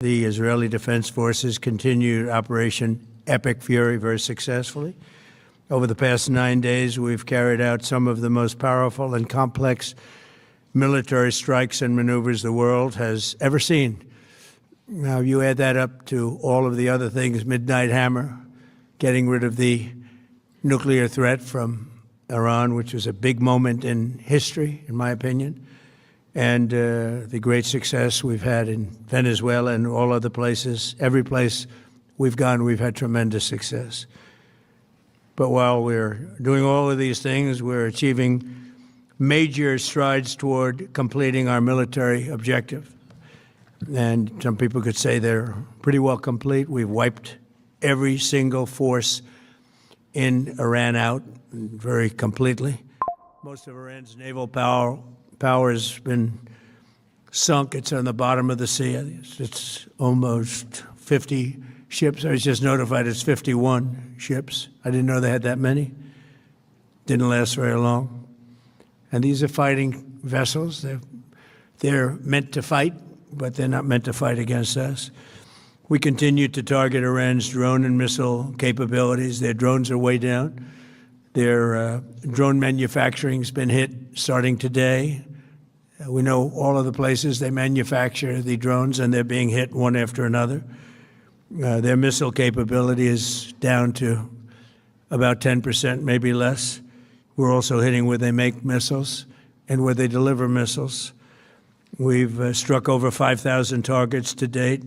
The Israeli Defense Forces continued Operation Epic Fury very successfully. Over the past 9 days, we've carried out some of the most powerful and complex military strikes and maneuvers the world has ever seen. Now, you add that up to all of the other things, Midnight Hammer, getting rid of the nuclear threat from Iran, which was a big moment in history, in my opinion, and the great success we've had in Venezuela and all other places. Every place we've gone, we've had tremendous success. But while we're doing all of these things, we're achieving major strides toward completing our military objective. And some people could say they're pretty well complete. We've wiped every single force in Iran out very completely. Most of Iran's naval power has been sunk. It's on the bottom of the sea. It's almost 50 ships. I was just notified it's 51 ships. I didn't know they had that many. Didn't last very long. And these are fighting vessels. They're meant to fight, but they're not meant to fight against us. We continue to target Iran's drone and missile capabilities. Their drones are way down. Their drone manufacturing has been hit starting today. We know all of the places they manufacture the drones, and they're being hit one after another. Their missile capability is down to about 10%, maybe less. We're also hitting where they make missiles and where they deliver missiles. We've struck over 5,000 targets to date,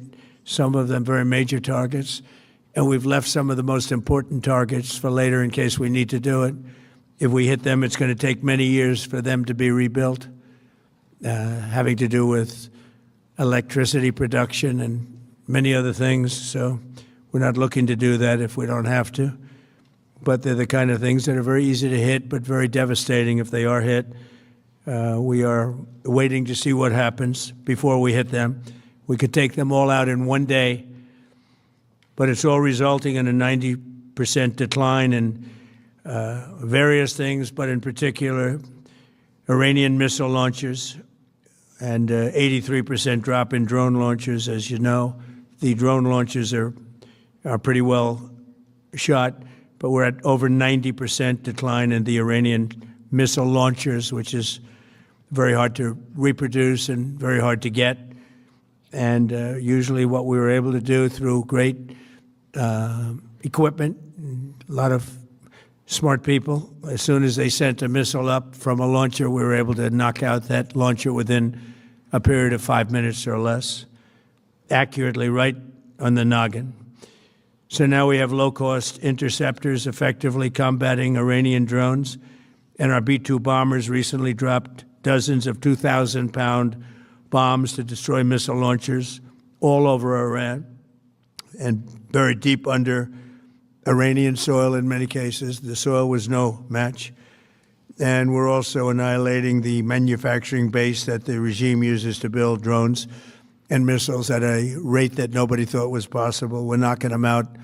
some of them very major targets, and we've left some of the most important targets for later in case we need to do it. If we hit them, it's going to take many years for them to be rebuilt, having to do with electricity production and many other things. So we're not looking to do that if we don't have to. But they're the kind of things that are very easy to hit, but very devastating if they are hit. We are waiting to see what happens before we hit them. We could take them all out in one day, but it's all resulting in a 90% decline in various things, but in particular, Iranian missile launchers and 83% drop in drone launchers. As you know, the drone launchers are pretty well shot, but we're at over 90% decline in the Iranian missile launchers, which is very hard to reproduce and very hard to get. And usually what we were able to do through great equipment, a lot of smart people, as soon as they sent a missile up from a launcher, we were able to knock out that launcher within a period of 5 minutes or less, accurately right on the noggin. So now we have low-cost interceptors effectively combating Iranian drones, and our B-2 bombers recently dropped dozens of 2,000-pound bombs to destroy missile launchers all over Iran and buried deep under Iranian soil in many cases. The soil was no match. And we're also annihilating the manufacturing base that the regime uses to build drones and missiles at a rate that nobody thought was possible. We're knocking them out.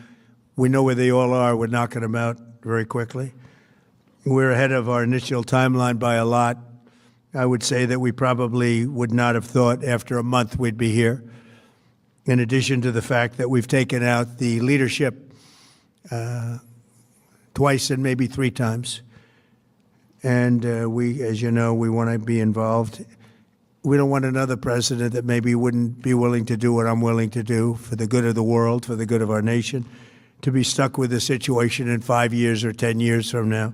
We know where they all are. We're knocking them out very quickly. We're ahead of our initial timeline by a lot. I would say that we probably would not have thought after a month we'd be here, in addition to the fact that we've taken out the leadership twice and maybe 3 times. And we, as you know, we want to be involved. We don't want another president that maybe wouldn't be willing to do what I'm willing to do for the good of the world, for the good of our nation, to be stuck with the situation in 5 years or 10 years from now.